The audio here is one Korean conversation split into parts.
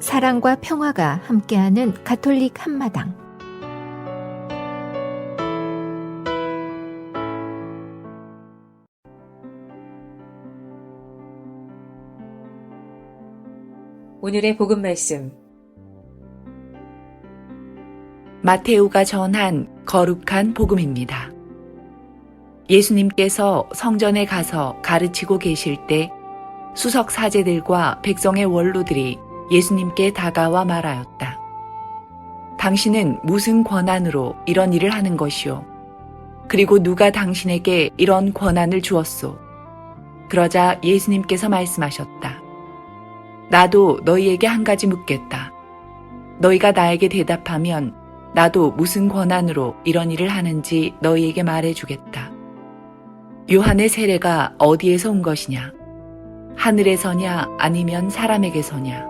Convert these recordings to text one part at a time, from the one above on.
사랑과 평화가 함께하는 가톨릭 한마당. 오늘의 복음 말씀. 마테오가 전한 거룩한 복음입니다. 예수님께서 성전에 가서 가르치고 계실 때 수석 사제들과 백성의 원로들이 예수님께 다가와 말하였다. 당신은 무슨 권한으로 이런 일을 하는 것이오? 그리고 누가 당신에게 이런 권한을 주었소? 그러자 예수님께서 말씀하셨다. 나도 너희에게 한 가지 묻겠다. 너희가 나에게 대답하면 나도 무슨 권한으로 이런 일을 하는지 너희에게 말해주겠다. 요한의 세례가 어디에서 온 것이냐? 하늘에서냐 아니면 사람에게서냐?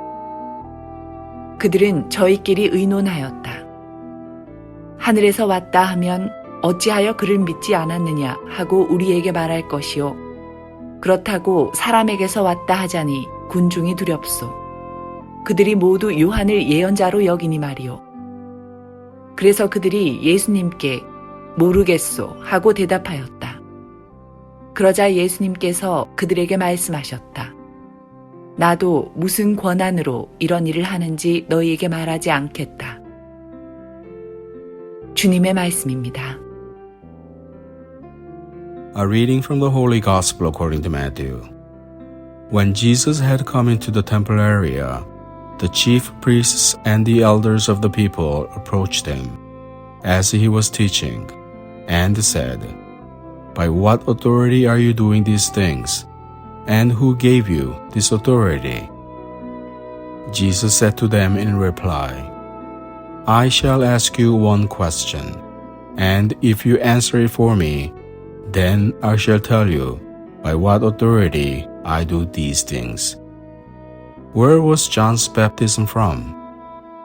그들은 저희끼리 의논하였다. 하늘에서 왔다 하면 어찌하여 그를 믿지 않았느냐 하고 우리에게 말할 것이요. 그렇다고 사람에게서 왔다 하자니 군중이 두렵소. 그들이 모두 요한을 예언자로 여기니 말이오. 그래서 그들이 예수님께 모르겠소 하고 대답하였다. 그러자 예수님께서 그들에게 말씀하셨다. 나도 무슨 권한으로 이런 일을 하는지 너희에게 말하지 않겠다. 주님의 말씀입니다. A reading from the Holy Gospel according to Matthew. When Jesus had come into the temple area, the chief priests and the elders of the people approached him as he was teaching, and said, By what authority are you doing these things? And who gave you this authority? Jesus said to them in reply, I shall ask you one question, and if you answer it for me, then I shall tell you by what authority I do these things. Where was John's baptism from?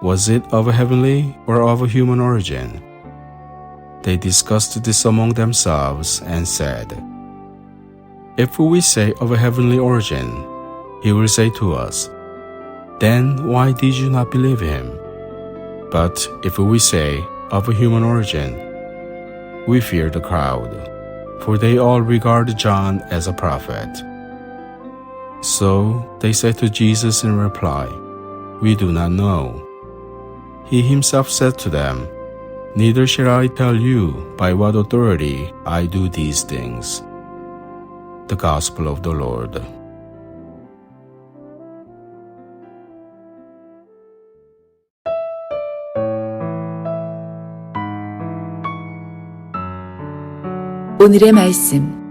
Was it of a heavenly or of a human origin? They discussed this among themselves and said, If we say of a heavenly origin, he will say to us, Then why did you not believe him? But if we say of a human origin, we fear the crowd, for they all regard John as a prophet. So they said to Jesus in reply, We do not know. He himself said to them, Neither shall I tell you by what authority I do these things. The Gospel of the Lord. 오늘의 말씀.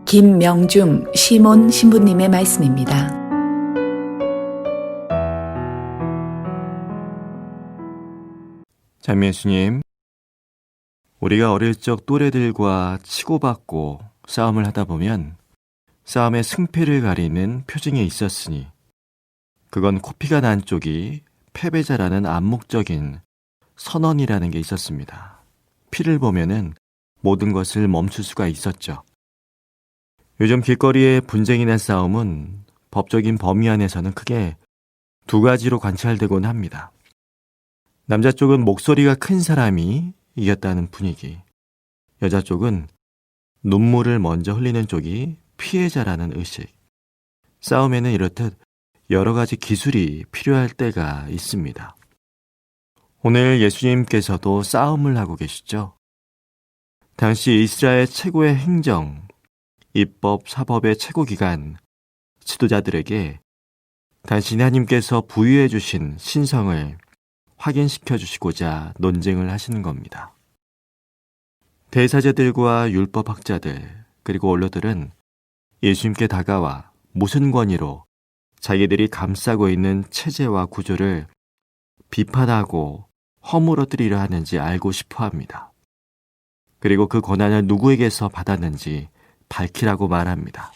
김명중 시몬 신부님의 말씀입니다. 참 예수님, 우리가 어릴 적 또래들과 치고받고 싸움을 하다 보면 싸움의 승패를 가리는 표징이 있었으니 그건 코피가 난 쪽이 패배자라는 암묵적인 선언이라는 게 있었습니다. 피를 보면은 모든 것을 멈출 수가 있었죠. 요즘 길거리의 분쟁이나 싸움은 법적인 범위 안에서는 크게 두 가지로 관찰되곤 합니다. 남자 쪽은 목소리가 큰 사람이 이겼다는 분위기, 여자 쪽은 눈물을 먼저 흘리는 쪽이 피해자라는 의식. 싸움에는 이렇듯 여러 가지 기술이 필요할 때가 있습니다. 오늘 예수님께서도 싸움을 하고 계시죠. 당시 이스라엘 최고의 행정, 입법, 사법의 최고기관, 지도자들에게 당신 하나님께서 부여해 주신 신성을 확인시켜 주시고자 논쟁을 하시는 겁니다. 대사제들과 율법학자들 그리고 원로들은 예수님께 다가와 무슨 권위로 자기들이 감싸고 있는 체제와 구조를 비판하고 허물어뜨리려 하는지 알고 싶어 합니다. 그리고 그 권한을 누구에게서 받았는지 밝히라고 말합니다.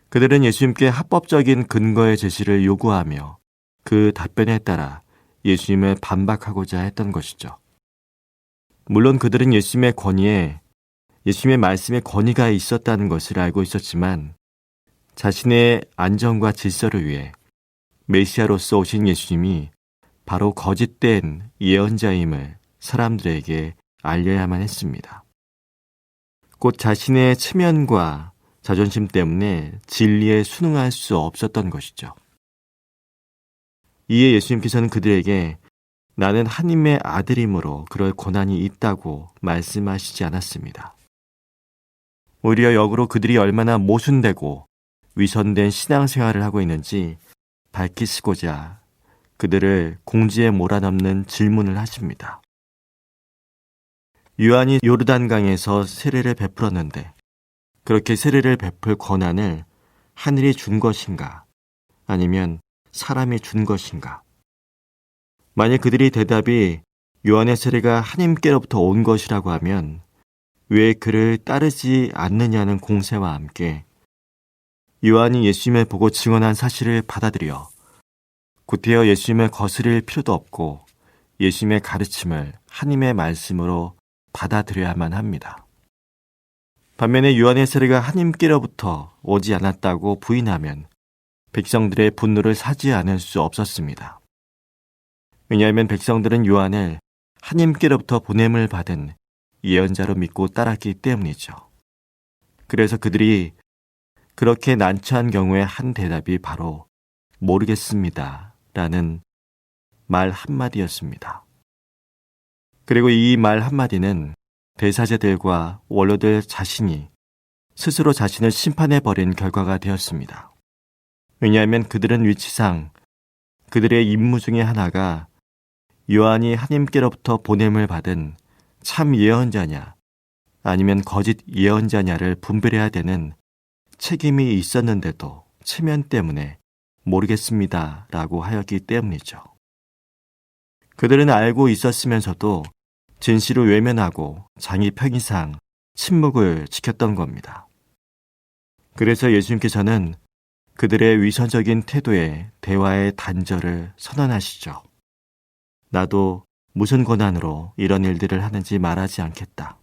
그들은 예수님께 합법적인 근거의 제시를 요구하며 그 답변에 따라 예수님을 반박하고자 했던 것이죠. 물론 그들은 예수님의 권위에 예수님의 말씀에 권위가 있었다는 것을 알고 있었지만 자신의 안전과 질서를 위해 메시아로서 오신 예수님이 바로 거짓된 예언자임을 사람들에게 알려야만 했습니다. 곧 자신의 체면과 자존심 때문에 진리에 순응할 수 없었던 것이죠. 이에 예수님께서는 그들에게 나는 하나님의 아들이므로 그럴 고난이 있다고 말씀하시지 않았습니다. 오히려 역으로 그들이 얼마나 모순되고 위선된 신앙생활을 하고 있는지 밝히시고자 그들을 공지에 몰아넣는 질문을 하십니다. 요한이 요르단강에서 세례를 베풀었는데 그렇게 세례를 베풀 권한을 하늘이 준 것인가 아니면 사람이 준 것인가? 만약 그들이 대답이 요한의 세례가 하나님께로부터 온 것이라고 하면 왜 그를 따르지 않느냐는 공세와 함께 요한이 예수님을 보고 증언한 사실을 받아들여 구태여 예수님을 거스릴 필요도 없고 예수님의 가르침을 하나님의 말씀으로 받아들여야만 합니다. 반면에 요한의 세례가 하나님께로부터 오지 않았다고 부인하면 백성들의 분노를 사지 않을 수 없었습니다. 왜냐하면 백성들은 요한을 하나님께로부터 보냄을 받은 예언자로 믿고 따랐기 때문이죠. 그래서 그들이 그렇게 난처한 경우에 한 대답이 바로 모르겠습니다 라는 말 한마디였습니다. 그리고 이 말 한마디는 대사제들과 원로들 자신이 스스로 자신을 심판해버린 결과가 되었습니다. 왜냐하면 그들은 위치상 그들의 임무 중에 하나가 요한이 하나님께로부터 보냄을 받은 참 예언자냐 아니면 거짓 예언자냐를 분별해야 되는 책임이 있었는데도 체면 때문에 모르겠습니다 라고 하였기 때문이죠. 그들은 알고 있었으면서도 진실을 외면하고 자기 편의상 침묵을 지켰던 겁니다. 그래서 예수님께서는 그들의 위선적인 태도에 대화의 단절을 선언하시죠. 나도 무슨 권한으로 이런 일들을 하는지 말하지 않겠다.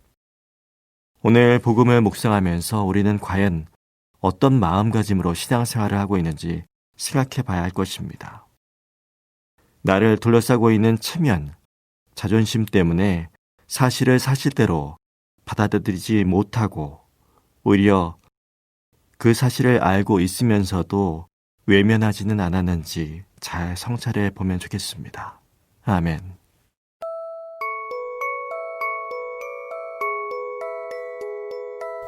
오늘 복음을 묵상하면서 우리는 과연 어떤 마음가짐으로 신앙생활을 하고 있는지 생각해 봐야 할 것입니다. 나를 둘러싸고 있는 체면, 자존심 때문에 사실을 사실대로 받아들이지 못하고 오히려 그 사실을 알고 있으면서도 외면하지는 않았는지 잘 성찰해 보면 좋겠습니다. 아멘.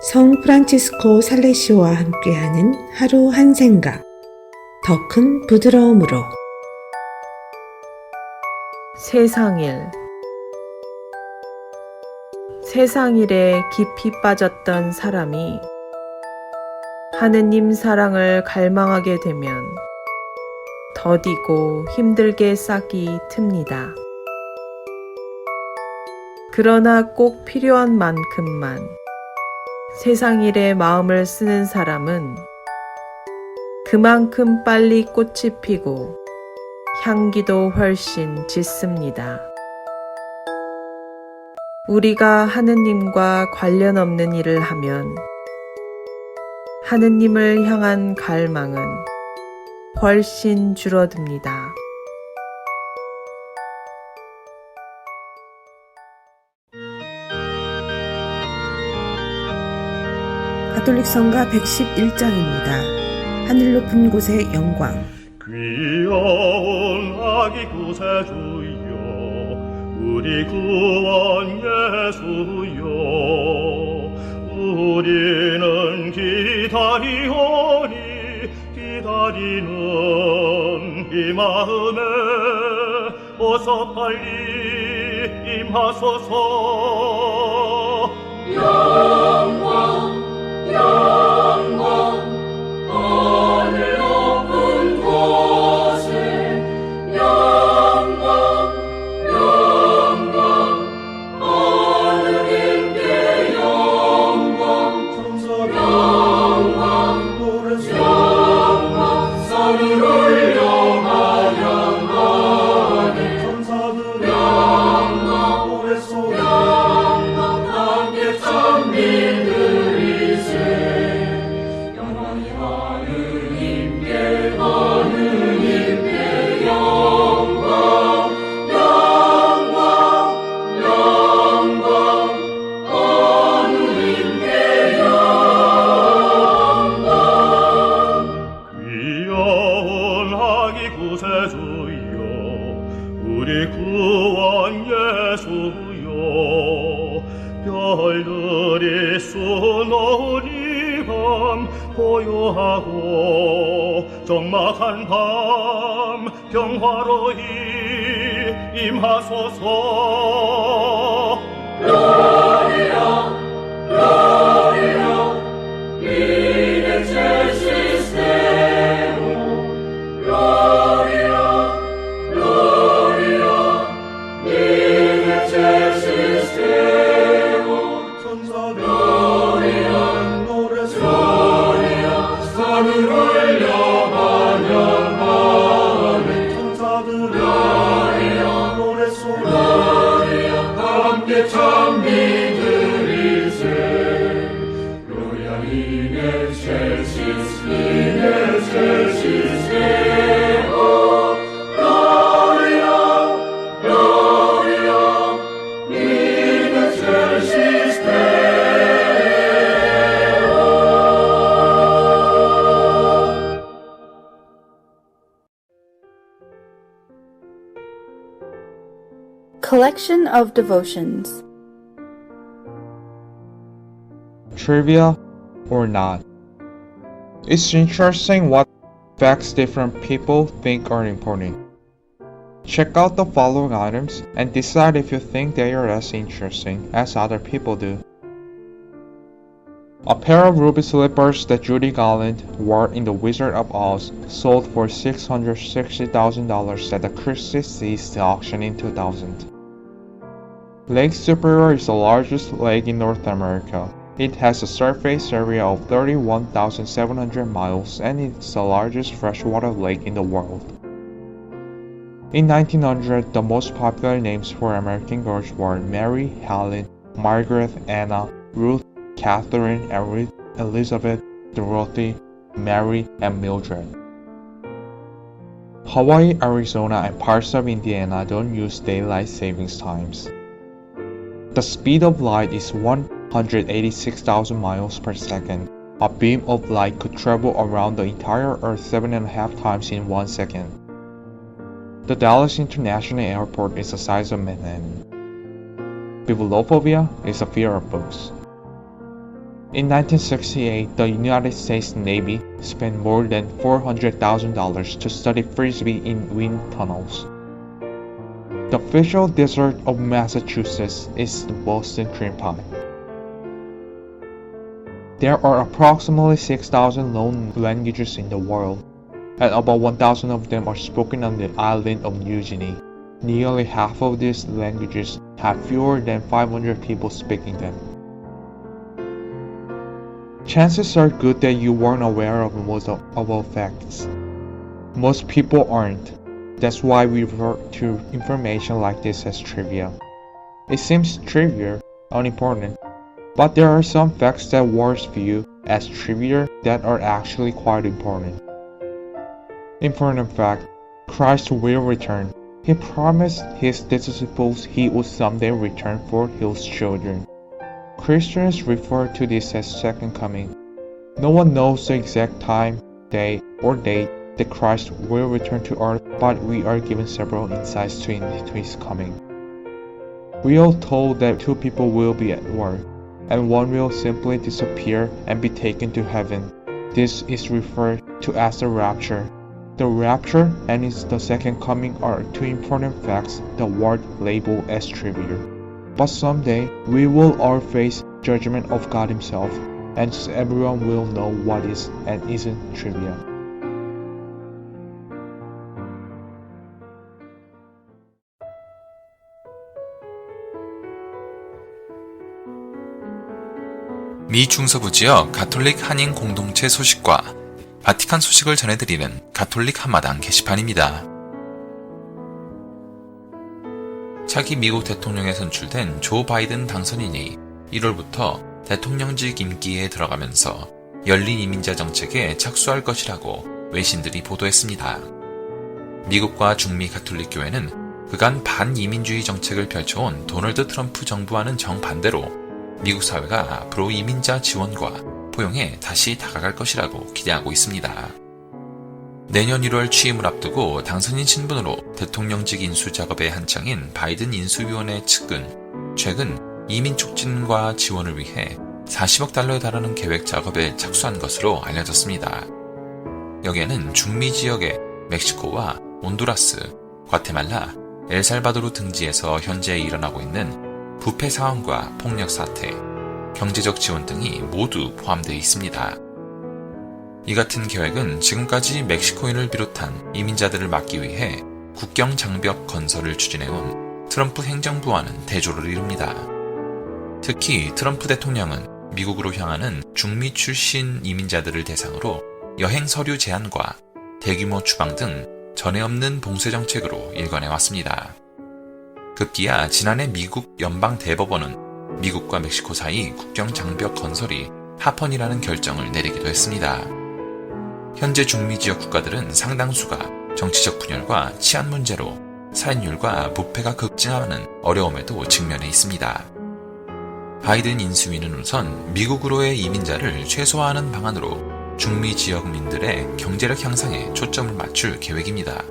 성 프란치스코 살레시오와 함께하는 하루 한 생각, 더 큰 부드러움으로. 세상일. 세상일에 깊이 빠졌던 사람이 하느님 사랑을 갈망하게 되면 더디고 힘들게 싹이 틉니다. 그러나 꼭 필요한 만큼만 세상일에 마음을 쓰는 사람은 그만큼 빨리 꽃이 피고 향기도 훨씬 짙습니다. 우리가 하느님과 관련 없는 일을 하면 하느님을 향한 갈망은 훨씬 줄어듭니다. 가톨릭 성가 111장입니다. 하늘 높은 곳의 영광. 귀여운 아기 구세주여 우리 구원 예수여 우리는 기다리오니 기다리는 이 마음에 어서 빨리 임하소서. 영광 영광 하늘 높은 곳에 영광 영광 하느님께 영광 천사 영광 노래소 영광 산을 올려가 영광에 천사들 영광 노래소 영광 함께 찬미 드리세. 고요하고 적막한 밤 평화로이 임하소서. Gloria, Gloria, in excelsis Deo. Gloria, Gloria, in excelsis Deo. 천사들 노래 Gloria, 산을 올려 찬양하네. 천사들의 노래 소리 함께 찬미드리세. Gloria in excelsis Deo. Gloria, Gloria in excelsis Deo. Collection of devotions. Trivia or not? It's interesting what facts different people think are important. Check out the following items and decide if you think they are as interesting as other people do. A pair of ruby slippers that Judy Garland wore in The Wizard of Oz sold for $660,000 at the Christie's East auction in 2000. Lake Superior is the largest lake in North America. It has a surface area of 31,700 miles and it's the largest freshwater lake in the world. In 1900, the most popular names for American girls were Mary, Helen, Margaret, Anna, Ruth, Catherine, Elizabeth, Dorothy, Mary, and Mildred. Hawaii, Arizona, and parts of Indiana don't use daylight savings times. The speed of light is 186,000 miles per second. A beam of light could travel around the entire Earth 7.5 times in 1 second. The Dallas International Airport is the size of Manhattan. Bibliophobia is a fear of books. In 1968, the United States Navy spent more than $400,000 to study frisbee in wind tunnels. The official dessert of Massachusetts is the Boston cream pie. There are approximately 6,000 known languages in the world, and about 1,000 of them are spoken on the island of New Guinea. Nearly half of these languages have fewer than 500 people speaking them. Chances are good that you weren't aware of most of our facts. Most people aren't. That's why we refer to information like this as trivia. It seems trivial, unimportant, but there are some facts that words view as trivial that are actually quite important. Important fact: Christ will return. He promised his disciples he would someday return for his children. Christians refer to this as second coming. No one knows the exact time, day, or date that Christ will return to earth, but we are given several insights to his coming. We are told that two people will be at work, and one will simply disappear and be taken to heaven. This is referred to as the rapture. The rapture and the second coming are two important facts the world label as trivial. But someday we will all face judgment of God himself, and everyone will know what is and isn't trivial. 미 중서부 지역 가톨릭 한인 공동체 소식과 바티칸 소식을 전해드리는 가톨릭 한마당 게시판입니다. 차기 미국 대통령에 선출된 조 바이든 당선인이 1월부터 대통령직 임기에 들어가면서 열린 이민자 정책에 착수할 것이라고 외신들이 보도했습니다. 미국과 중미 가톨릭 교회는 그간 반이민주의 정책을 펼쳐온 도널드 트럼프 정부와는 정반대로 미국 사회가 앞으로 이민자 지원과 포용에 다시 다가갈 것이라고 기대하고 있습니다. 내년 1월 취임을 앞두고 당선인 신분으로 대통령직 인수 작업에 한창인 바이든 인수위원회 측은 최근 이민 촉진과 지원을 위해 40억 달러에 달하는 계획 작업에 착수한 것으로 알려졌습니다. 여기에는 중미 지역의 멕시코와 온두라스, 과테말라, 엘살바도르 등지에서 현재 일어나고 있는 부패 상황과 폭력 사태, 경제적 지원 등이 모두 포함되어 있습니다. 이 같은 계획은 지금까지 멕시코인을 비롯한 이민자들을 막기 위해 국경 장벽 건설을 추진해온 트럼프 행정부와는 대조를 이룹니다. 특히 트럼프 대통령은 미국으로 향하는 중미 출신 이민자들을 대상으로 여행 서류 제한과 대규모 추방 등 전에 없는 봉쇄 정책으로 일관해왔습니다. 급기야 지난해 미국 연방 대법원은 미국과 멕시코 사이 국경 장벽 건설이 합헌이라는 결정을 내리기도 했습니다. 현재 중미 지역 국가들은 상당수가 정치적 분열과 치안 문제로 살인율과 부패가 급증하는 어려움에도 직면해 있습니다. 바이든 인수위는 우선 미국으로의 이민자를 최소화하는 방안으로 중미 지역민들의 경제력 향상에 초점을 맞출 계획입니다.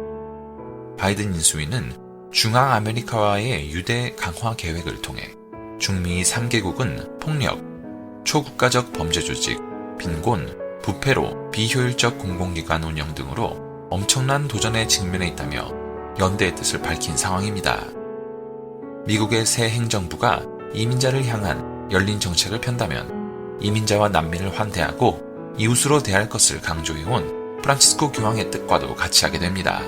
바이든 인수위는 중앙 아메리카와의 유대 강화 계획을 통해 중미 3개국은 폭력, 초국가적 범죄 조직, 빈곤, 부패로 비효율적 공공기관 운영 등으로 엄청난 도전에 직면해 있다며 연대의 뜻을 밝힌 상황입니다. 미국의 새 행정부가 이민자를 향한 열린 정책을 편다면 이민자와 난민을 환대하고 이웃으로 대할 것을 강조해온 프란치스코 교황의 뜻과도 같이 하게 됩니다.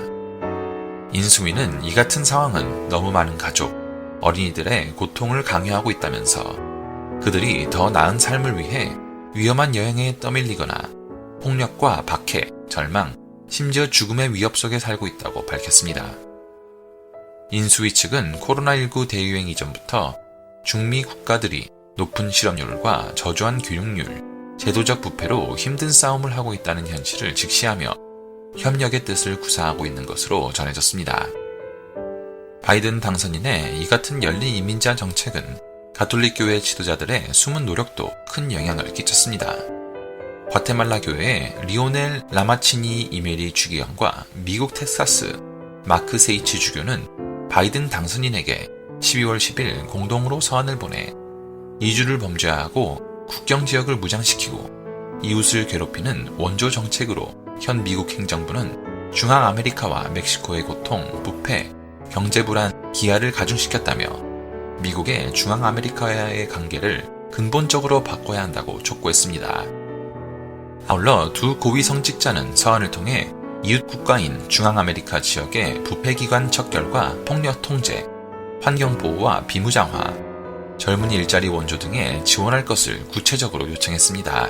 인수위는 이 같은 상황은 너무 많은 가족, 어린이들의 고통을 강요하고 있다면서 그들이 더 나은 삶을 위해 위험한 여행에 떠밀리거나 폭력과 박해, 절망, 심지어 죽음의 위협 속에 살고 있다고 밝혔습니다. 인수위 측은 코로나19 대유행 이전부터 중미 국가들이 높은 실업률과 저조한 교육률, 제도적 부패로 힘든 싸움을 하고 있다는 현실을 직시하며 협력의 뜻을 구사하고 있는 것으로 전해졌습니다. 바이든 당선인의 이 같은 열린 이민자 정책은 가톨릭 교회 지도자들의 숨은 노력도 큰 영향을 끼쳤습니다. 과테말라 교회의 리오넬 라마치니 이메리 주기관과 미국 텍사스 마크 세이치 주교는 바이든 당선인에게 12월 10일 공동으로 서한을 보내 이주를 범죄화하고 국경 지역을 무장시키고 이웃을 괴롭히는 원조 정책으로 현 미국 행정부는 중앙 아메리카와 멕시코의 고통, 부패, 경제 불안, 기아를 가중시켰다며 미국의 중앙 아메리카와의 관계를 근본적으로 바꿔야 한다고 촉구했습니다. 아울러 두 고위 성직자는 서한을 통해 이웃 국가인 중앙 아메리카 지역의 부패기관 척결과 폭력 통제, 환경보호와 비무장화, 젊은이 일자리 원조 등에 지원할 것을 구체적으로 요청했습니다.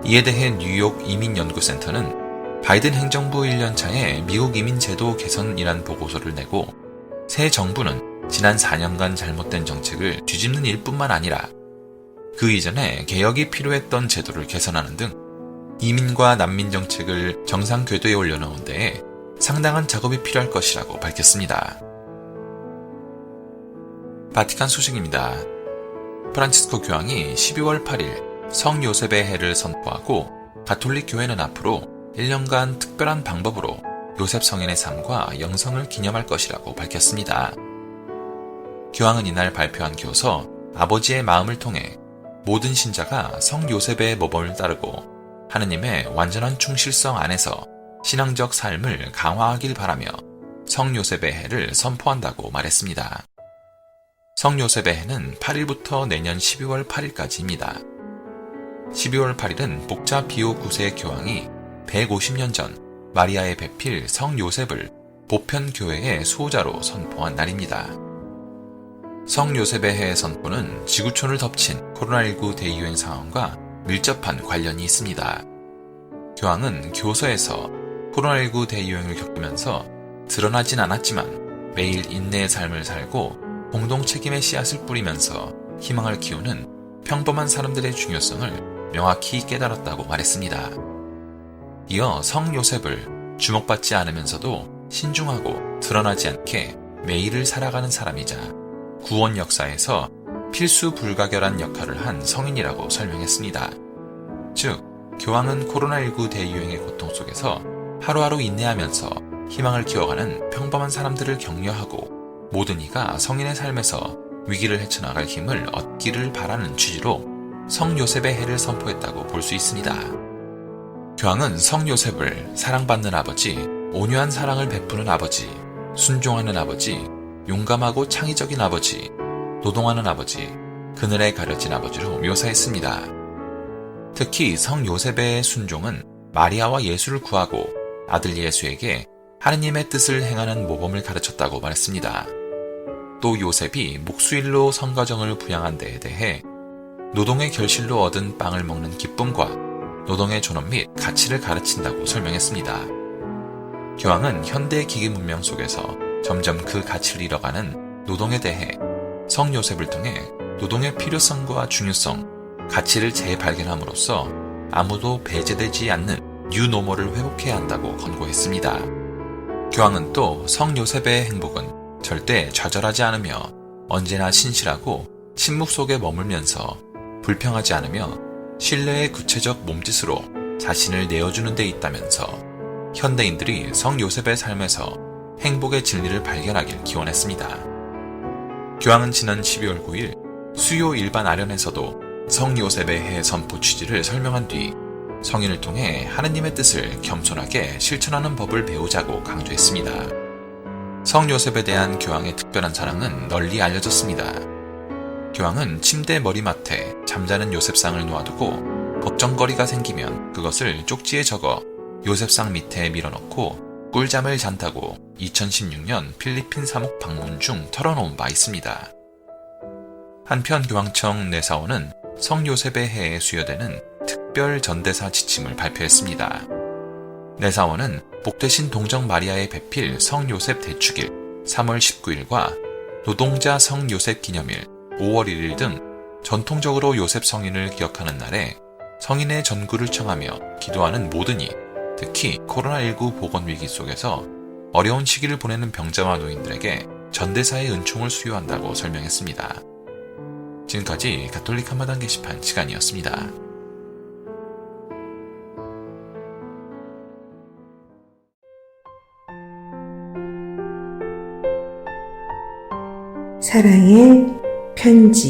이에 대해 뉴욕 이민연구센터는 바이든 행정부 1년차에 미국 이민 제도 개선이란 보고서를 내고 새 정부는 지난 4년간 잘못된 정책을 뒤집는 일뿐만 아니라 그 이전에 개혁이 필요했던 제도를 개선하는 등 이민과 난민 정책을 정상 궤도에 올려놓은 데에 상당한 작업이 필요할 것이라고 밝혔습니다. 바티칸 소식입니다. 프란치스코 교황이 12월 8일 성 요셉의 해를 선포하고 가톨릭 교회는 앞으로 1년간 특별한 방법으로 요셉 성인의 삶과 영성을 기념할 것이라고 밝혔습니다. 교황은 이날 발표한 교서 아버지의 마음을 통해 모든 신자가 성 요셉의 모범을 따르고 하느님의 완전한 충실성 안에서 신앙적 삶을 강화하길 바라며 성 요셉의 해를 선포한다고 말했습니다. 성 요셉의 해는 8일부터 내년 12월 8일까지입니다. 12월 8일은 목자 비오 9세 교황이 150년 전 마리아의 배필 성 요셉을 보편교회의 수호자로 선포한 날입니다. 성 요셉의 해 선포는 지구촌을 덮친 코로나19 대유행 상황과 밀접한 관련이 있습니다. 교황은 교서에서 코로나19 대유행을 겪으면서 드러나진 않았지만 매일 인내의 삶을 살고 공동 책임의 씨앗을 뿌리면서 희망을 키우는 평범한 사람들의 중요성을 명확히 깨달았다고 말했습니다. 이어 성 요셉을 주목받지 않으면서도 신중하고 드러나지 않게 매일을 살아가는 사람이자 구원 역사에서 필수 불가결한 역할을 한 성인이라고 설명했습니다. 즉, 교황은 코로나19 대유행의 고통 속에서 하루하루 인내하면서 희망을 키워가는 평범한 사람들을 격려하고 모든 이가 성인의 삶에서 위기를 헤쳐나갈 힘을 얻기를 바라는 취지로 성 요셉의 해를 선포했다고 볼 수 있습니다. 교황은 성 요셉을 사랑받는 아버지, 온유한 사랑을 베푸는 아버지, 순종하는 아버지, 용감하고 창의적인 아버지, 노동하는 아버지, 그늘에 가려진 아버지로 묘사했습니다. 특히 성 요셉의 순종은 마리아와 예수를 구하고 아들 예수에게 하느님의 뜻을 행하는 모범을 가르쳤다고 말했습니다. 또 요셉이 목수일로 성가정을 부양한 데에 대해 노동의 결실로 얻은 빵을 먹는 기쁨과 노동의 존엄 및 가치를 가르친다고 설명했습니다. 교황은 현대 기기 문명 속에서 점점 그 가치를 잃어가는 노동에 대해 성 요셉을 통해 노동의 필요성과 중요성, 가치를 재발견함으로써 아무도 배제되지 않는 뉴노멀을 회복해야 한다고 권고했습니다. 교황은 또 성 요셉의 행복은 절대 좌절하지 않으며 언제나 신실하고 침묵 속에 머물면서 불평하지 않으며 신뢰의 구체적 몸짓으로 자신을 내어주는 데 있다면서 현대인들이 성 요셉의 삶에서 행복의 진리를 발견하길 기원했습니다. 교황은 지난 12월 9일 수요 일반 아련에서도 성 요셉의 해 선포 취지를 설명한 뒤 성인을 통해 하느님의 뜻을 겸손하게 실천하는 법을 배우자고 강조했습니다. 성 요셉에 대한 교황의 특별한 사랑은 널리 알려졌습니다. 교황은 침대 머리맡에 잠자는 요셉상을 놓아두고 걱정거리가 생기면 그것을 쪽지에 적어 요셉상 밑에 밀어넣고 꿀잠을 잔다고 2016년 필리핀 사목 방문 중 털어놓은 바 있습니다. 한편 교황청 내사원은 성 요셉의 해에 수여되는 특별 전대사 지침을 발표했습니다. 내사원은 복되신 동정 마리아의 배필 성 요셉 대축일 3월 19일과 노동자 성 요셉 기념일 5월 1일 등 전통적으로 요셉 성인을 기억하는 날에 성인의 전구를 청하며 기도하는 모든 이, 특히 코로나19 보건위기 속에서 어려운 시기를 보내는 병자와 노인들에게 전대사의 은총을 수여한다고 설명했습니다. 지금까지 가톨릭 한마당 게시판 시간이었습니다. 사랑의 편지.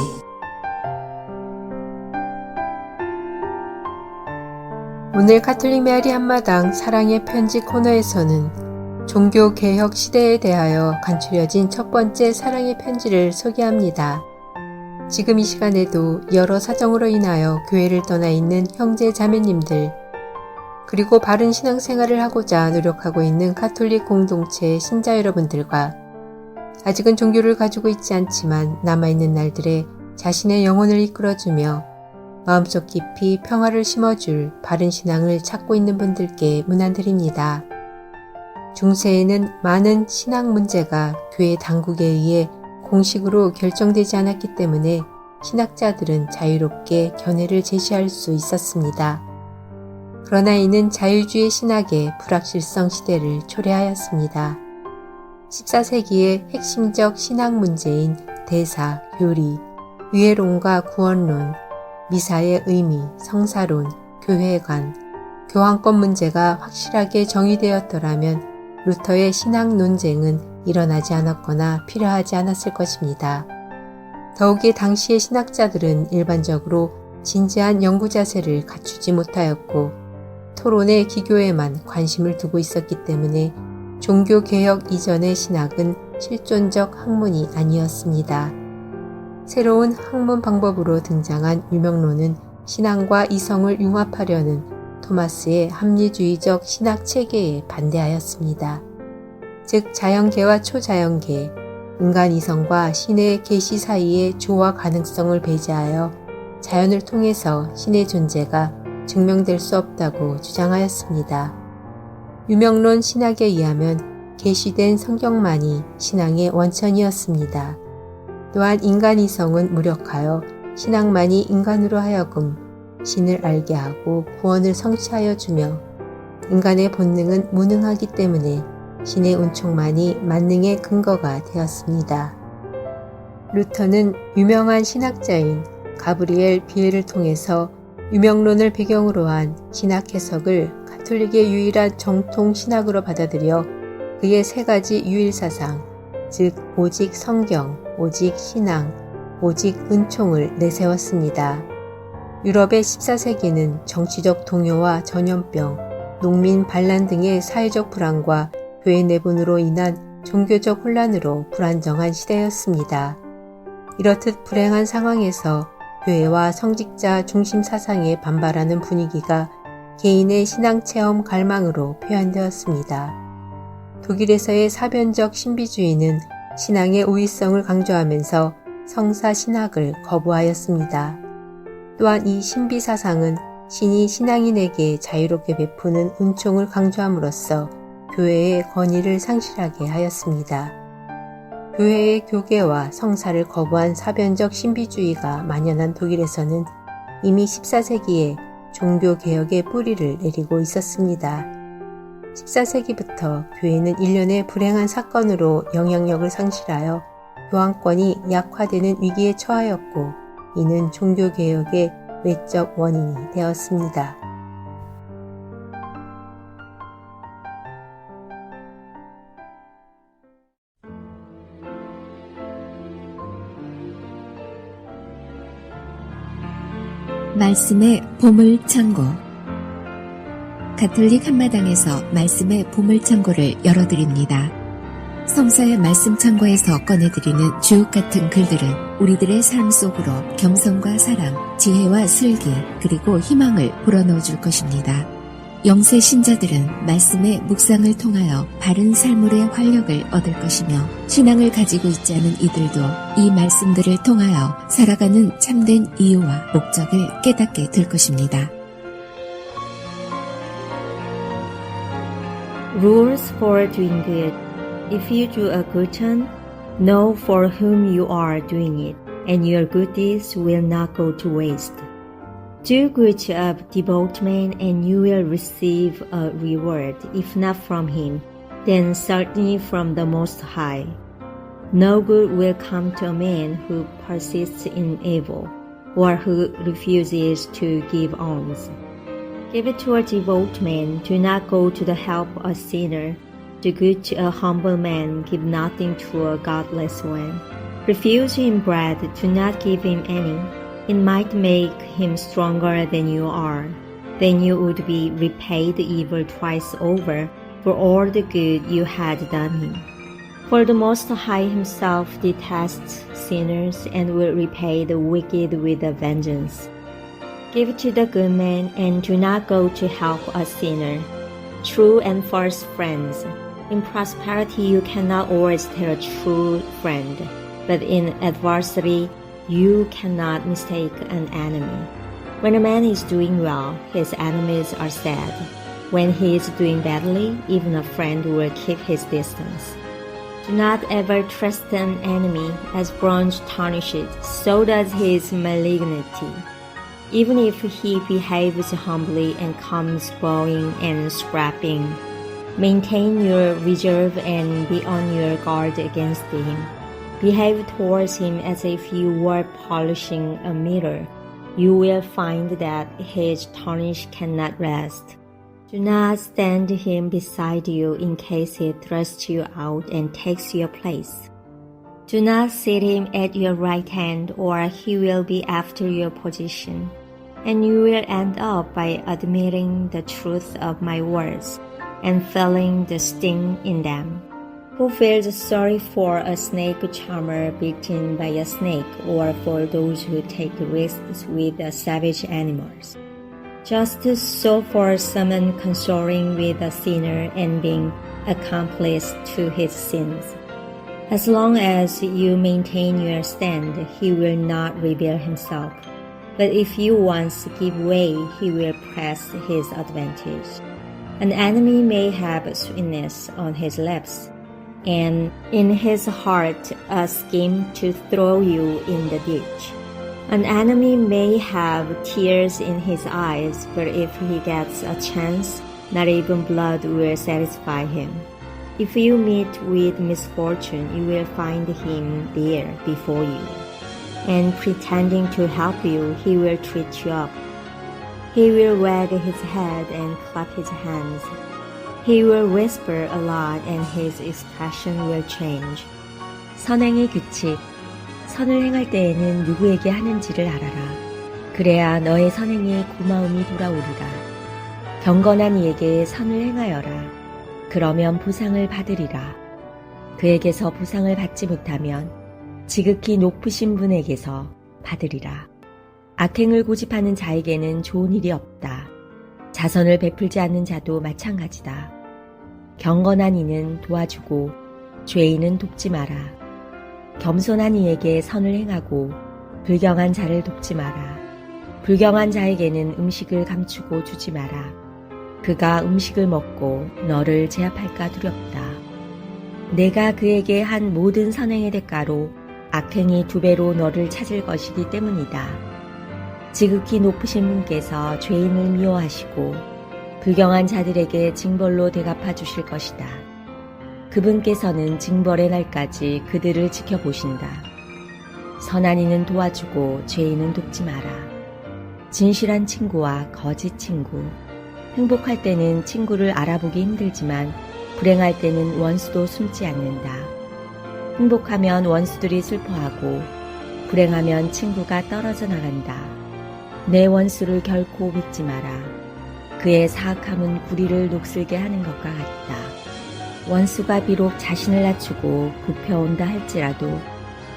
오늘 가톨릭 메아리 한마당 사랑의 편지 코너에서는 종교개혁 시대에 대하여 간추려진 첫 번째 사랑의 편지를 소개합니다. 지금 이 시간에도 여러 사정으로 인하여 교회를 떠나 있는 형제 자매님들, 그리고 바른 신앙생활을 하고자 노력하고 있는 가톨릭 공동체의 신자 여러분들과 아직은 종교를 가지고 있지 않지만 남아있는 날들에 자신의 영혼을 이끌어주며 마음속 깊이 평화를 심어줄 바른 신앙을 찾고 있는 분들께 문안드립니다. 중세에는 많은 신앙 문제가 교회 당국에 의해 공식으로 결정되지 않았기 때문에 신학자들은 자유롭게 견해를 제시할 수 있었습니다. 그러나 이는 자유주의 신학의 불확실성 시대를 초래하였습니다. 14세기의 핵심적 신학 문제인 대사, 교리, 유해론과 구원론, 미사의 의미, 성사론, 교회관, 교황권 문제가 확실하게 정의되었더라면 루터의 신학 논쟁은 일어나지 않았거나 필요하지 않았을 것입니다. 더욱이 당시의 신학자들은 일반적으로 진지한 연구 자세를 갖추지 못하였고 토론의 기교에만 관심을 두고 있었기 때문에 종교개혁 이전의 신학은 실존적 학문이 아니었습니다. 새로운 학문 방법으로 등장한 유명론은 신앙과 이성을 융합하려는 토마스의 합리주의적 신학 체계에 반대하였습니다. 즉 자연계와 초자연계, 인간 이성과 신의 계시 사이의 조화 가능성을 배제하여 자연을 통해서 신의 존재가 증명될 수 없다고 주장하였습니다. 유명론 신학에 의하면 계시된 성경만이 신앙의 원천이었습니다. 또한 인간 이성은 무력하여 신앙만이 인간으로 하여금 신을 알게 하고 구원을 성취하여 주며 인간의 본능은 무능하기 때문에 신의 은총만이 만능의 근거가 되었습니다. 루터는 유명한 신학자인 가브리엘 비에를 통해서 유명론을 배경으로 한 신학 해석을 가톨릭의 유일한 정통 신학으로 받아들여 그의 세 가지 유일 사상, 즉 오직 성경, 오직 신앙, 오직 은총을 내세웠습니다. 유럽의 14세기는 정치적 동요와 전염병, 농민 반란 등의 사회적 불안과 교회 내분으로 인한 종교적 혼란으로 불안정한 시대였습니다. 이렇듯 불행한 상황에서 교회와 성직자 중심 사상에 반발하는 분위기가 개인의 신앙체험 갈망으로 표현되었습니다. 독일에서의 사변적 신비주의는 신앙의 우위성을 강조하면서 성사 신학을 거부하였습니다. 또한 이 신비 사상은 신이 신앙인에게 자유롭게 베푸는 은총을 강조함으로써 교회의 권위를 상실하게 하였습니다. 교회의 교계와 성사를 거부한 사변적 신비주의가 만연한 독일에서는 이미 14세기에 종교개혁의 뿌리를 내리고 있었습니다. 14세기부터 교회는 일련의 불행한 사건으로 영향력을 상실하여 교황권이 약화되는 위기에 처하였고 이는 종교개혁의 외적 원인이 되었습니다. 말씀의 보물창고. 가톨릭 한마당에서 말씀의 보물창고를 열어드립니다. 성사의 말씀 창고에서 꺼내드리는 주옥같은 글들은 우리들의 삶 속으로 겸손과 사랑, 지혜와 슬기, 그리고 희망을 불어넣어 줄 것입니다. 영세 신자들은 말씀의 묵상을 통하여 바른 삶으로의 활력을 얻을 것이며 신앙을 가지고 있지 않은 이들도 이 말씀들을 통하여 살아가는 참된 이유와 목적을 깨닫게 될 것입니다. Rules for doing good. If you do a good turn, know for whom you are doing it, and your good deeds will not go to waste. Do good of devout men, and you will receive a reward, if not from him, then certainly from the Most High. No good will come to a man who persists in evil, or who refuses to give alms. Give it to a devout man, do not go to the help of a sinner. Do good to a humble man, give nothing to a godless one. Refuse him bread, do not give him any. It might make him stronger than you are. Then you would be repaid evil twice over for all the good you had done him. For the Most High himself detests sinners and will repay the wicked with a vengeance. Give to the good man and do not go to help a sinner. True and false friends. In prosperity you cannot always tell a true friend, but in adversity you cannot mistake an enemy. When a man is doing well, his enemies are sad. When he is doing badly, even a friend will keep his distance. Do not ever trust an enemy, as bronze tarnishes, so does his malignity. Even if he behaves humbly and comes bowing and scrapping, maintain your reserve and be on your guard against him. Behave towards him as if you were polishing a mirror. You will find that his tarnish cannot rest. Do not stand him beside you in case he thrusts you out and takes your place. Do not sit him at your right hand, or he will be after your position, and you will end up by admitting the truth of my words and feeling the sting in them. Who feels sorry for a snake charmer bitten by a snake, or for those who take risks with savage animals? Just so for someone consorting with a sinner and being accomplice to his sins. As long as you maintain your stand, he will not reveal himself. But if you once give way, he will press his advantage. An enemy may have sweetness on his lips, and in his heart a scheme to throw you in the ditch. An enemy may have tears in his eyes, but if he gets a chance, not even blood will satisfy him. If you meet with misfortune, you will find him there before you, and pretending to help you, he will treat you up. He will wag his head and clap his hands. He will whisper a lot and his expression will change. 선행의 규칙. 선을 행할 때에는 누구에게 하는지를 알아라. 그래야 너의 선행에 고마움이 돌아오리라. 경건한 이에게 선을 행하여라. 그러면 보상을 받으리라. 그에게서 보상을 받지 못하면 지극히 높으신 분에게서 받으리라. 악행을 고집하는 자에게는 좋은 일이 없다. 자선을 베풀지 않는 자도 마찬가지다. 경건한 이는 도와주고 죄인은 돕지 마라. 겸손한 이에게 선을 행하고 불경한 자를 돕지 마라. 불경한 자에게는 음식을 감추고 주지 마라. 그가 음식을 먹고 너를 제압할까 두렵다. 내가 그에게 한 모든 선행의 대가로 악행이 2배로 너를 찾을 것이기 때문이다. 지극히 높으신 분께서 죄인을 미워하시고 불경한 자들에게 징벌로 대갚아 주실 것이다. 그분께서는 징벌의 날까지 그들을 지켜보신다. 선한 이는 도와주고 죄인은 돕지 마라. 진실한 친구와 거짓 친구. 행복할 때는 친구를 알아보기 힘들지만 불행할 때는 원수도 숨지 않는다. 행복하면 원수들이 슬퍼하고 불행하면 친구가 떨어져 나간다. 내 원수를 결코 믿지 마라. 그의 사악함은 구리를 녹슬게 하는 것과 같다. 원수가 비록 자신을 낮추고 굽혀온다 할지라도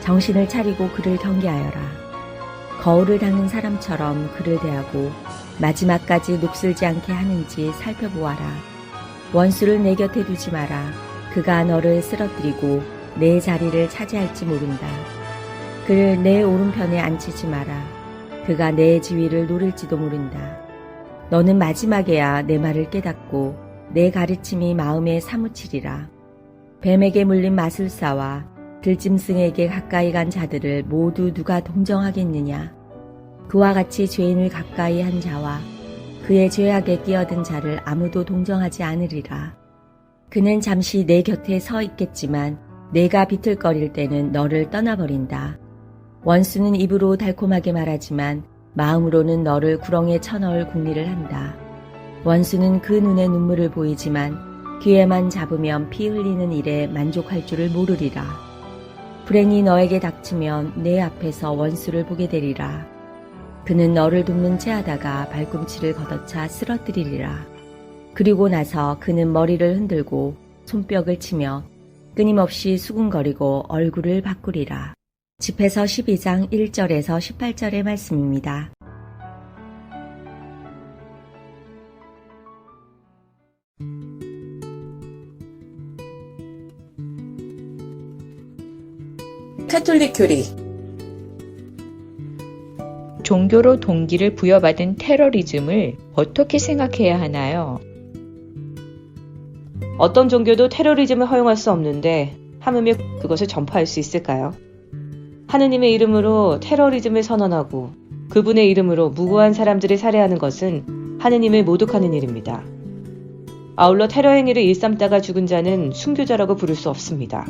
정신을 차리고 그를 경계하여라. 거울을 닦는 사람처럼 그를 대하고 마지막까지 녹슬지 않게 하는지 살펴보아라. 원수를 내 곁에 두지 마라. 그가 너를 쓰러뜨리고 내 자리를 차지할지 모른다. 그를 내 오른편에 앉히지 마라. 그가 내 지위를 노릴지도 모른다. 너는 마지막에야 내 말을 깨닫고 내 가르침이 마음에 사무치리라. 뱀에게 물린 마술사와 들짐승에게 가까이 간 자들을 모두 누가 동정하겠느냐. 그와 같이 죄인을 가까이 한 자와 그의 죄악에 끼어든 자를 아무도 동정하지 않으리라. 그는 잠시 내 곁에 서 있겠지만 내가 비틀거릴 때는 너를 떠나버린다. 원수는 입으로 달콤하게 말하지만 마음으로는 너를 구렁에 쳐넣을 궁리를 한다. 원수는 그 눈에 눈물을 보이지만 기회만 잡으면 피 흘리는 일에 만족할 줄을 모르리라. 불행이 너에게 닥치면 내 앞에서 원수를 보게 되리라. 그는 너를 돕는 채 하다가 발꿈치를 걷어차 쓰러뜨리리라. 그리고 나서 그는 머리를 흔들고 손뼉을 치며 끊임없이 수군거리고 얼굴을 바꾸리라. 집에서 12장 1절에서 18절의 말씀입니다. 카톨릭 교리. 종교로 동기를 부여받은 테러리즘을 어떻게 생각해야 하나요? 어떤 종교도 테러리즘을 허용할 수 없는데 하물며 그것을 전파할 수 있을까요? 하느님의 이름으로 테러리즘을 선언하고 그분의 이름으로 무고한 사람들을 살해하는 것은 하느님을 모독하는 일입니다. 아울러 테러 행위를 일삼다가 죽은 자는 순교자라고 부를 수 없습니다.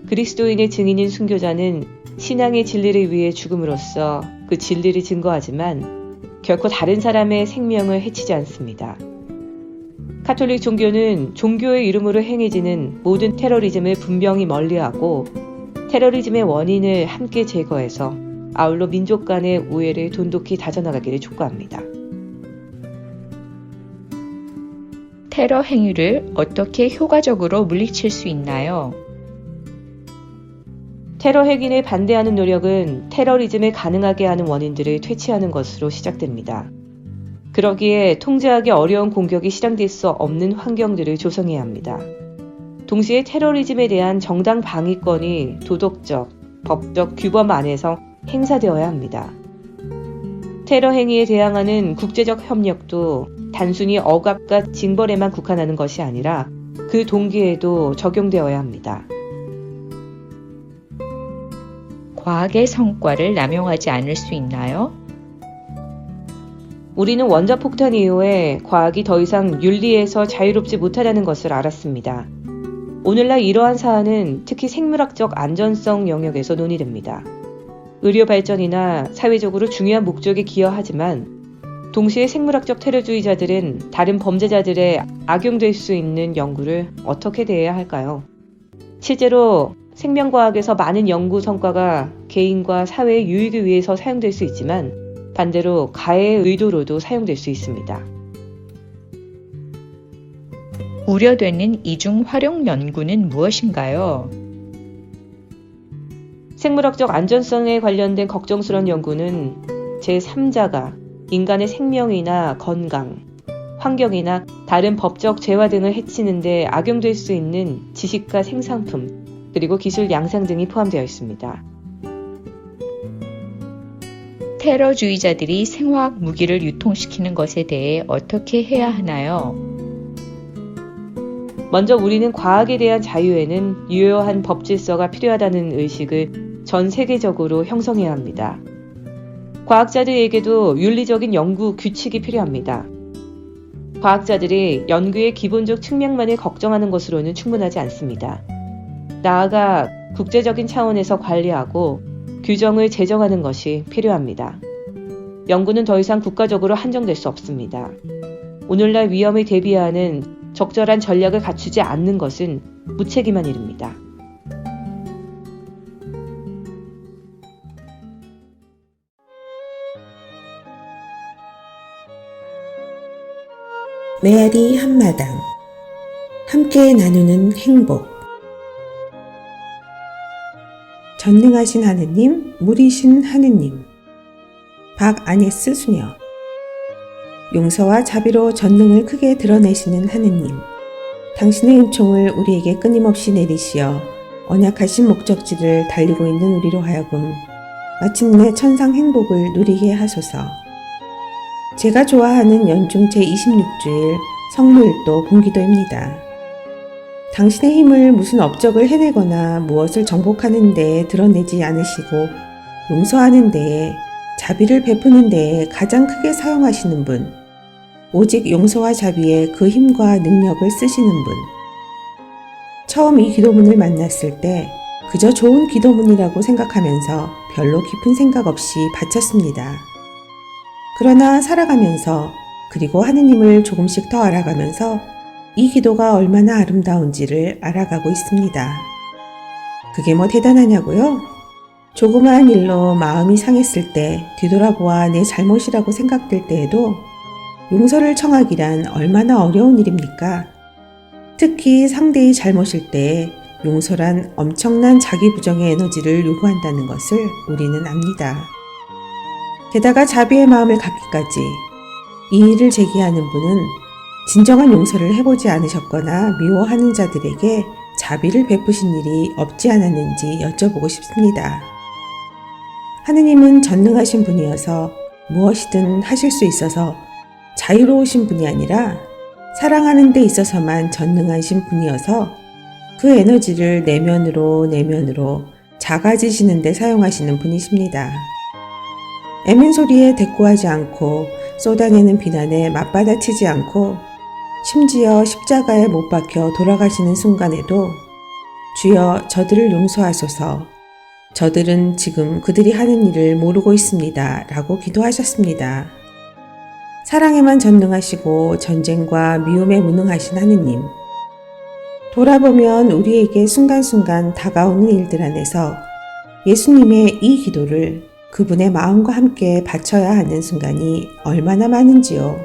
그리스도인의 증인인 순교자는 신앙의 진리를 위해 죽음으로써 그 진리를 증거하지만 결코 다른 사람의 생명을 해치지 않습니다. 카톨릭 종교는 종교의 이름으로 행해지는 모든 테러리즘을 분명히 멀리하고 테러리즘의 원인을 함께 제거해서 아울러 민족 간의 우애를 돈독히 다져나가기를 촉구합니다. 테러 행위를 어떻게 효과적으로 물리칠 수 있나요? 테러 행위를 반대하는 노력은 테러리즘을 가능하게 하는 원인들을 퇴치하는 것으로 시작됩니다. 그러기에 통제하기 어려운 공격이 실행될 수 없는 환경들을 조성해야 합니다. 동시에 테러리즘에 대한 정당 방위권이 도덕적, 법적 규범 안에서 행사되어야 합니다. 테러 행위에 대항하는 국제적 협력도 단순히 억압과 징벌에만 국한하는 것이 아니라 그 동기에도 적용되어야 합니다. 과학의 성과를 남용하지 않을 수 있나요? 우리는 원자폭탄 이후에 과학이 더 이상 윤리에서 자유롭지 못하다는 것을 알았습니다. 오늘날 이러한 사안은 특히 생물학적 안전성 영역에서 논의됩니다. 의료 발전이나 사회적으로 중요한 목적에 기여하지만 동시에 생물학적 테러주의자들은 다른 범죄자들에 악용될 수 있는 연구를 어떻게 대해야 할까요? 실제로 생명과학에서 많은 연구 성과가 개인과 사회의 유익을 위해서 사용될 수 있지만 반대로 가해의 의도로도 사용될 수 있습니다. 우려되는 이중 활용 연구는 무엇인가요? 생물학적 안전성에 관련된 걱정스러운 연구는 제3자가 인간의 생명이나 건강, 환경이나 다른 법적 재화 등을 해치는 데 악용될 수 있는 지식과 생산품, 그리고 기술 양상 등이 포함되어 있습니다. 테러주의자들이 생화학 무기를 유통시키는 것에 대해 어떻게 해야 하나요? 먼저 우리는 과학에 대한 자유에는 유효한 법 질서가 필요하다는 의식을 전 세계적으로 형성해야 합니다. 과학자들에게도 윤리적인 연구 규칙이 필요합니다. 과학자들이 연구의 기본적 측면만을 걱정하는 것으로는 충분하지 않습니다. 나아가 국제적인 차원에서 관리하고 규정을 제정하는 것이 필요합니다. 연구는 더 이상 국가적으로 한정될 수 없습니다. 오늘날 위험에 대비하는 적절한 전략을 갖추지 않는 것은 무책임한 일입니다. 메아리 한마당 함께 나누는 행복. 전능하신 하느님, 무리신 하느님. 박아네스 수녀. 용서와 자비로 전능을 크게 드러내시는 하느님. 당신의 은총을 우리에게 끊임없이 내리시어 언약하신 목적지를 달리고 있는 우리로 하여금 마침내 천상 행복을 누리게 하소서. 제가 좋아하는 연중 제26주일 성묘일도 봉기도입니다. 당신의 힘을 무슨 업적을 해내거나 무엇을 정복하는 데에 드러내지 않으시고 용서하는 데에 자비를 베푸는 데에 가장 크게 사용하시는 분, 오직 용서와 자비에 그 힘과 능력을 쓰시는 분. 처음 이 기도문을 만났을 때 그저 좋은 기도문이라고 생각하면서 별로 깊은 생각 없이 바쳤습니다. 그러나 살아가면서 그리고 하느님을 조금씩 더 알아가면서 이 기도가 얼마나 아름다운지를 알아가고 있습니다. 그게 뭐 대단하냐고요? 조그마한 일로 마음이 상했을 때 뒤돌아보아 내 잘못이라고 생각될 때에도 용서를 청하기란 얼마나 어려운 일입니까? 특히 상대의 잘못일 때 용서란 엄청난 자기 부정의 에너지를 요구한다는 것을 우리는 압니다. 게다가 자비의 마음을 갖기까지 이 일을 제기하는 분은 진정한 용서를 해보지 않으셨거나 미워하는 자들에게 자비를 베푸신 일이 없지 않았는지 여쭤보고 싶습니다. 하느님은 전능하신 분이어서 무엇이든 하실 수 있어서 자유로우신 분이 아니라 사랑하는 데 있어서만 전능하신 분이어서 그 에너지를 내면으로 작아지시는 데 사용하시는 분이십니다. 애민 소리에 대꾸하지 않고 쏟아내는 비난에 맞받아치지 않고 심지어 십자가에 못 박혀 돌아가시는 순간에도 주여 저들을 용서하소서. 저들은 지금 그들이 하는 일을 모르고 있습니다. 라고 기도하셨습니다. 사랑에만 전능하시고 전쟁과 미움에 무능하신 하느님. 돌아보면 우리에게 순간순간 다가오는 일들 안에서 예수님의 이 기도를 그분의 마음과 함께 바쳐야 하는 순간이 얼마나 많은지요.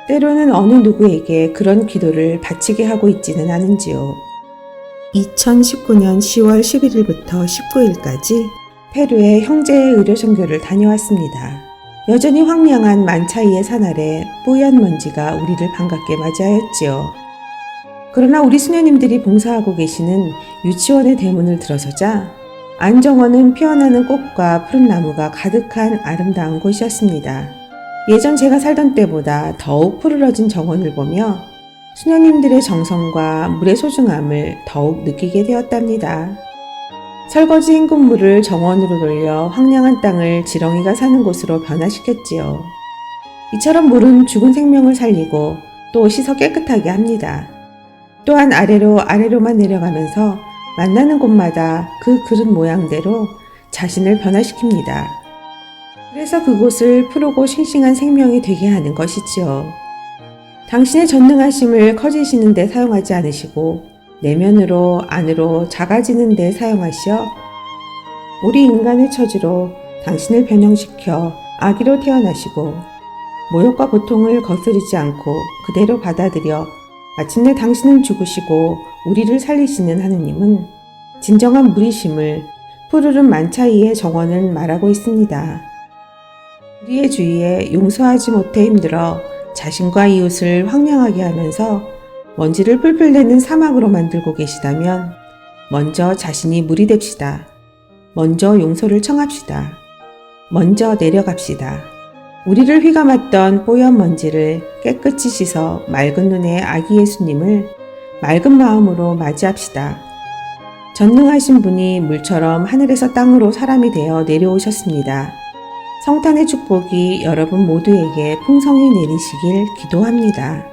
때로는 어느 누구에게 그런 기도를 바치게 하고 있지는 않은지요. 2019년 10월 11일부터 19일까지 페루의 형제의 의료 선교를 다녀왔습니다. 여전히 황량한 만차이의 산 아래 뽀얀 먼지가 우리를 반갑게 맞이하였지요. 그러나 우리 수녀님들이 봉사하고 계시는 유치원의 대문을 들어서자 안정원은 피어나는 꽃과 푸른 나무가 가득한 아름다운 곳이었습니다. 예전 제가 살던 때보다 더욱 푸르러진 정원을 보며 수녀님들의 정성과 물의 소중함을 더욱 느끼게 되었답니다. 설거지 헹군물을 정원으로 돌려 황량한 땅을 지렁이가 사는 곳으로 변화시켰지요. 이처럼 물은 죽은 생명을 살리고 또 씻어 깨끗하게 합니다. 또한 아래로만 내려가면서 만나는 곳마다 그 그릇 모양대로 자신을 변화시킵니다. 그래서 그곳을 푸르고 싱싱한 생명이 되게 하는 것이지요. 당신의 전능하심을 커지시는 데 사용하지 않으시고 내면으로 안으로 작아지는 데 사용하시어 우리 인간의 처지로 당신을 변형시켜 아기로 태어나시고 모욕과 고통을 거스르지 않고 그대로 받아들여 마침내 당신은 죽으시고 우리를 살리시는 하느님은 진정한 무리심을 푸르른 만차이의 정원을 말하고 있습니다. 우리의 주위에 용서하지 못해 힘들어 자신과 이웃을 황량하게 하면서 먼지를 풀풀 내는 사막으로 만들고 계시다면 먼저 자신이 물이 됩시다. 먼저 용서를 청합시다. 먼저 내려갑시다. 우리를 휘감았던 뽀얀 먼지를 깨끗이 씻어 맑은 눈의 아기 예수님을 맑은 마음으로 맞이합시다. 전능하신 분이 물처럼 하늘에서 땅으로 사람이 되어 내려오셨습니다. 성탄의 축복이 여러분 모두에게 풍성히 내리시길 기도합니다.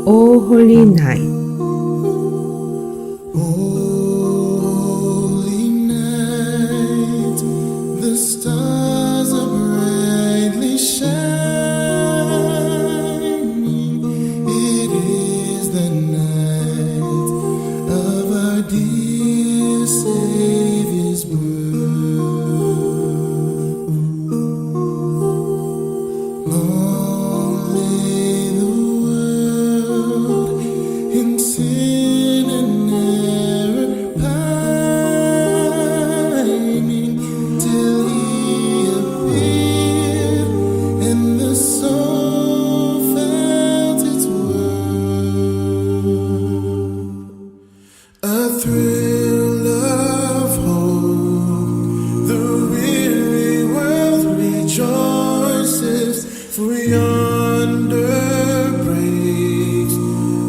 O Holy Night. Holy night, the stars are brightly shining. It is the night of our dear Savior's birth. Long lay the world in sin and error pining, till He appeared and the soul felt its worth. A thrill of hope, the weary world rejoices, for yonder breaks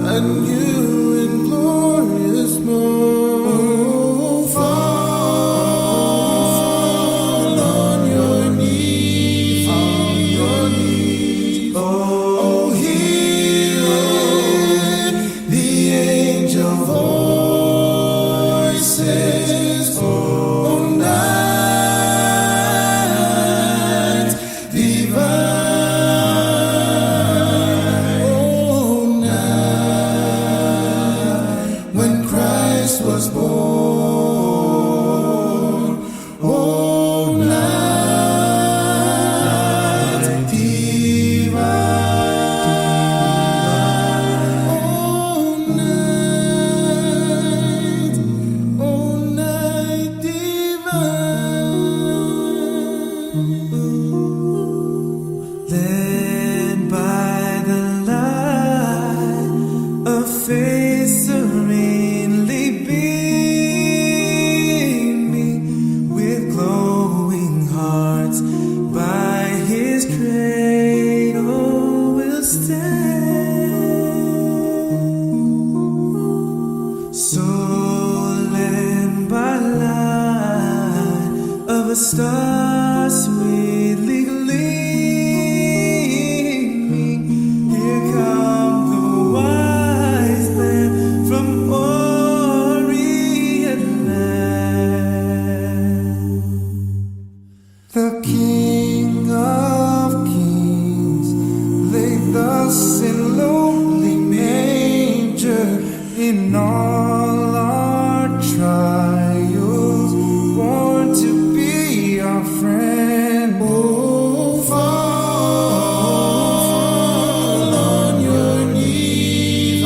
a new and glorious morn. Fall on your knees, oh, hear the angel voices, oh, night divine, oh, night when Christ was born, oh, night divine, oh, night divine. Led by the light of faith serenely beaming, with glowing hearts by His cradle will stand. So led by light of a star sweetly gleaming, here come the wise men from Orient land. The King of Kings lay thus in lowly manger. In all our trials, born to be our friend. Oh, fall on your knees,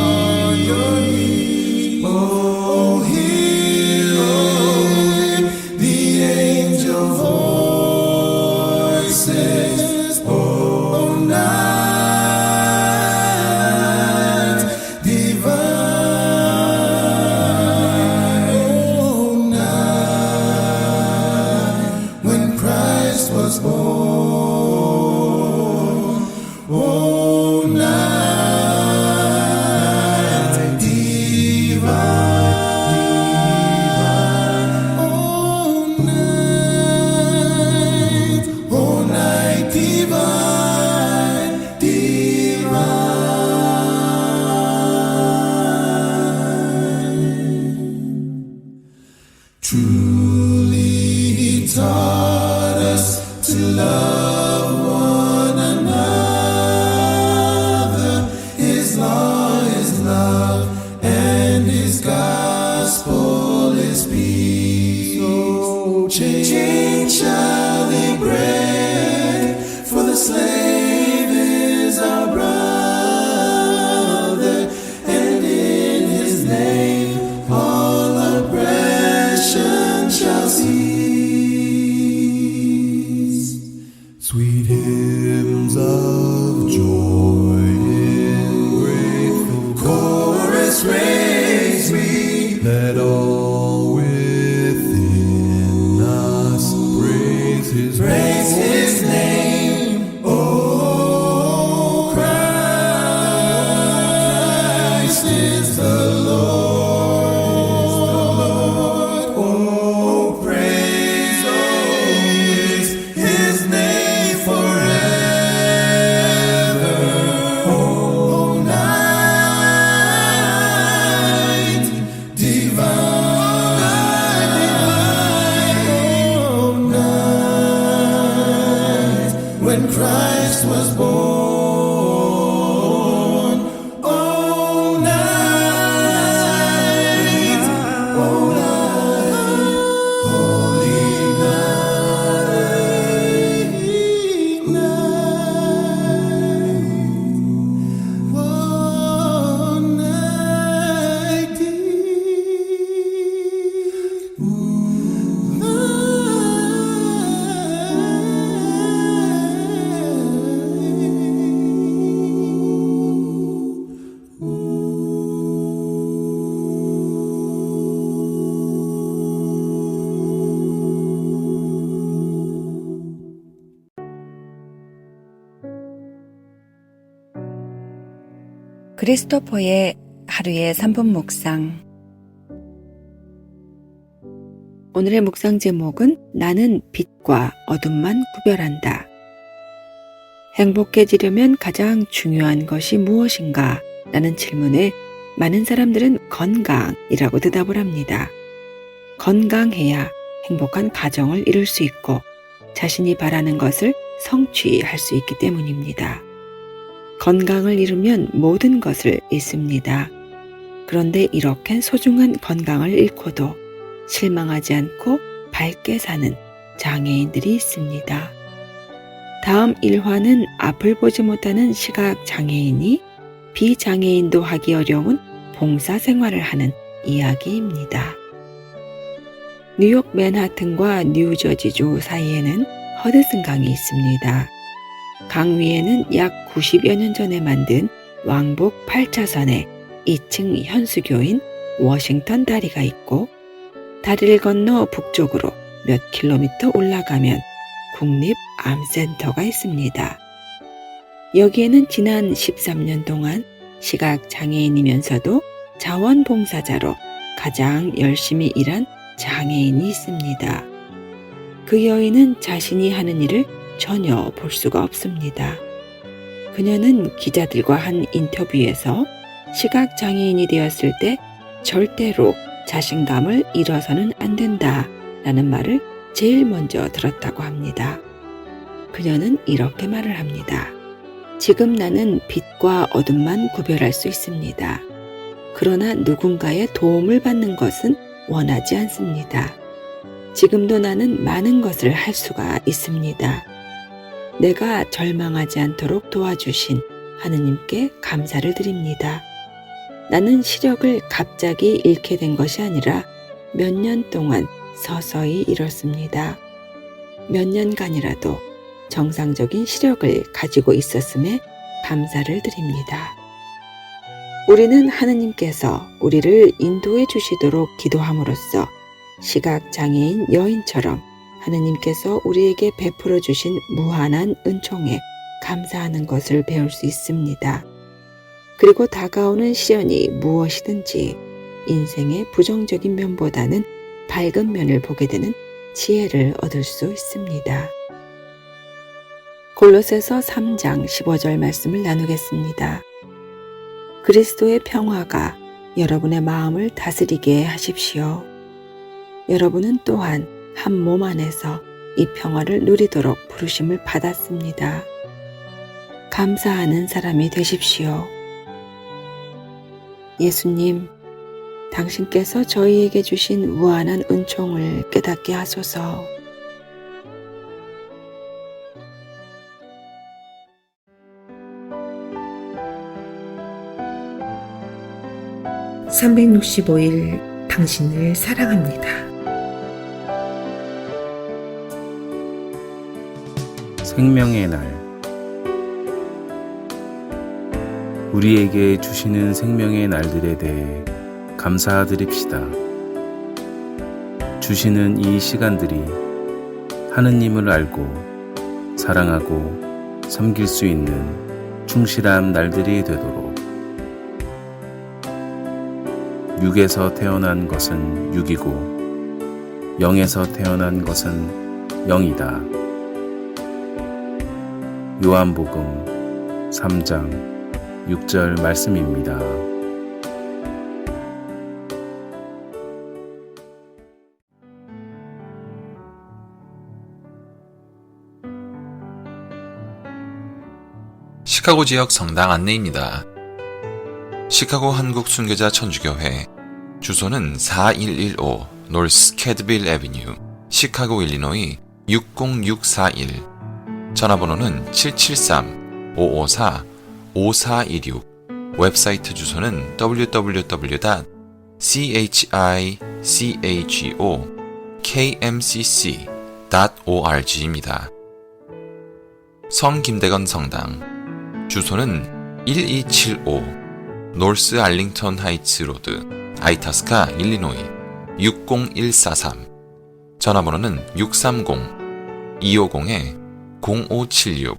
oh, hear the angel voices, oh, night divine, oh, night when Christ was born, oh, night divine, oh, night divine, divine. Truly He taught us to love one another. His gospel is peace. So change shall we break, for the slave is our brother, and in his name all oppression shall cease. Sweet hymns of joy in grateful chorus raise we, let all within us praise his name. Oh, Christ is the Lord. Oh, praise his name forever. Oh, night divine. Oh, night when Christ was born. Oh, night. Oh, night. Holy night. One night 크리스토퍼의 하루의 3분 묵상. 오늘의 묵상 제목은 나는 빛과 어둠만 구별한다. 행복해지려면 가장 중요한 것이 무엇인가? 라는 질문에 많은 사람들은 건강이라고 대답을 합니다. 건강해야 행복한 가정을 이룰 수 있고 자신이 바라는 것을 성취할 수 있기 때문입니다. 건강을 잃으면 모든 것을 잃습니다. 그런데 이렇게 소중한 건강을 잃고도 실망하지 않고 밝게 사는 장애인들이 있습니다. 다음 일화는 앞을 보지 못하는 시각 장애인이 비장애인도 하기 어려운 봉사 생활을 하는 이야기입니다. 뉴욕 맨하튼과 뉴저지주 사이에는 허드슨 강이 있습니다. 강 위에는 약 90여 년 전에 만든 왕복 8차선의 2층 현수교인 워싱턴 다리가 있고, 다리를 건너 북쪽으로 몇 킬로미터 올라가면 국립암센터가 있습니다. 여기에는 지난 13년 동안 시각장애인이면서도 자원봉사자로 가장 열심히 일한 장애인이 있습니다. 그 여인은 자신이 하는 일을 전혀 볼 수가 없습니다. 그녀는 기자들과 한 인터뷰에서 시각장애인이 되었을 때 절대로 자신감을 잃어서는 안 된다 라는 말을 제일 먼저 들었다고 합니다. 그녀는 이렇게 말을 합니다. 지금 나는 빛과 어둠만 구별할 수 있습니다. 그러나 누군가의 도움을 받는 것은 원하지 않습니다. 지금도 나는 많은 것을 할 수가 있습니다. 내가 절망하지 않도록 도와주신 하느님께 감사를 드립니다. 나는 시력을 갑자기 잃게 된 것이 아니라 몇 년 동안 서서히 잃었습니다. 몇 년간이라도 정상적인 시력을 가지고 있었음에 감사를 드립니다. 우리는 하느님께서 우리를 인도해 주시도록 기도함으로써 시각장애인 여인처럼 하느님께서 우리에게 베풀어 주신 무한한 은총에 감사하는 것을 배울 수 있습니다. 그리고 다가오는 시련이 무엇이든지 인생의 부정적인 면보다는 밝은 면을 보게 되는 지혜를 얻을 수 있습니다. 골로새서 3장 15절 말씀을 나누겠습니다. 그리스도의 평화가 여러분의 마음을 다스리게 하십시오. 여러분은 또한 한 몸 안에서 이 평화를 누리도록 부르심을 받았습니다. 감사하는 사람이 되십시오. 예수님, 당신께서 저희에게 주신 무한한 은총을 깨닫게 하소서. (365일) 당신을 사랑합니다. 생명의 날. 우리에게 주시는 생명의 날들에 대해 감사드립시다. 주시는 이 시간들이 하느님을 알고 사랑하고 섬길 수 있는 충실한 날들이 되도록. 육에서 태어난 것은 육이고 영에서 태어난 것은 영이다. 요한복음 3장 6절 말씀입니다. 시카고 지역 성당 안내입니다. 시카고 한국 순교자 천주교회 주소는 4115 노스 캐드빌 애비뉴 시카고 일리노이 60641 전화번호는 773-554-5426 웹사이트 주소는 www.chichokmcc.org입니다. 성 김대건 성당 주소는 1275 노스 알링턴 하이츠 로드 아이타스카 일리노이 60143 전화번호는 630-250-0576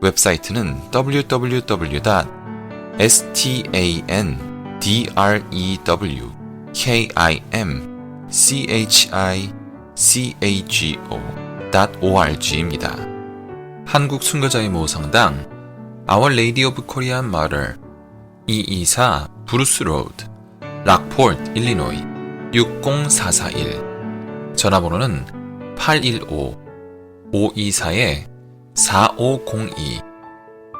웹사이트는 www.standardremchicago.org입니다. 한국 순교자의 모성당 Our Lady of Korean Mother 224 브루스 로드 락포트 일리노이 60441 전화번호는 815-524-4502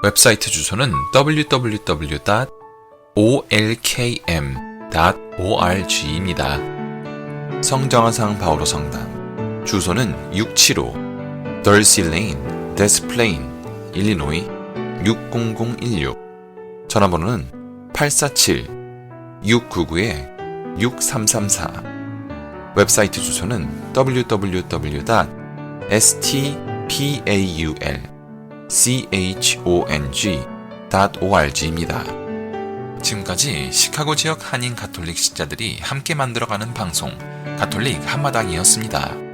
웹사이트 주소는 www.olkm.org입니다. 성정화상 바오로 성당 주소는 675 덜시 레인 데스플레인 일리노이 60016 전화번호는 847-699-6334 웹사이트 주소는 www.stpaulchong.org입니다. 지금까지 시카고 지역 한인 가톨릭 신자들이 함께 만들어가는 방송 가톨릭 한마당이었습니다.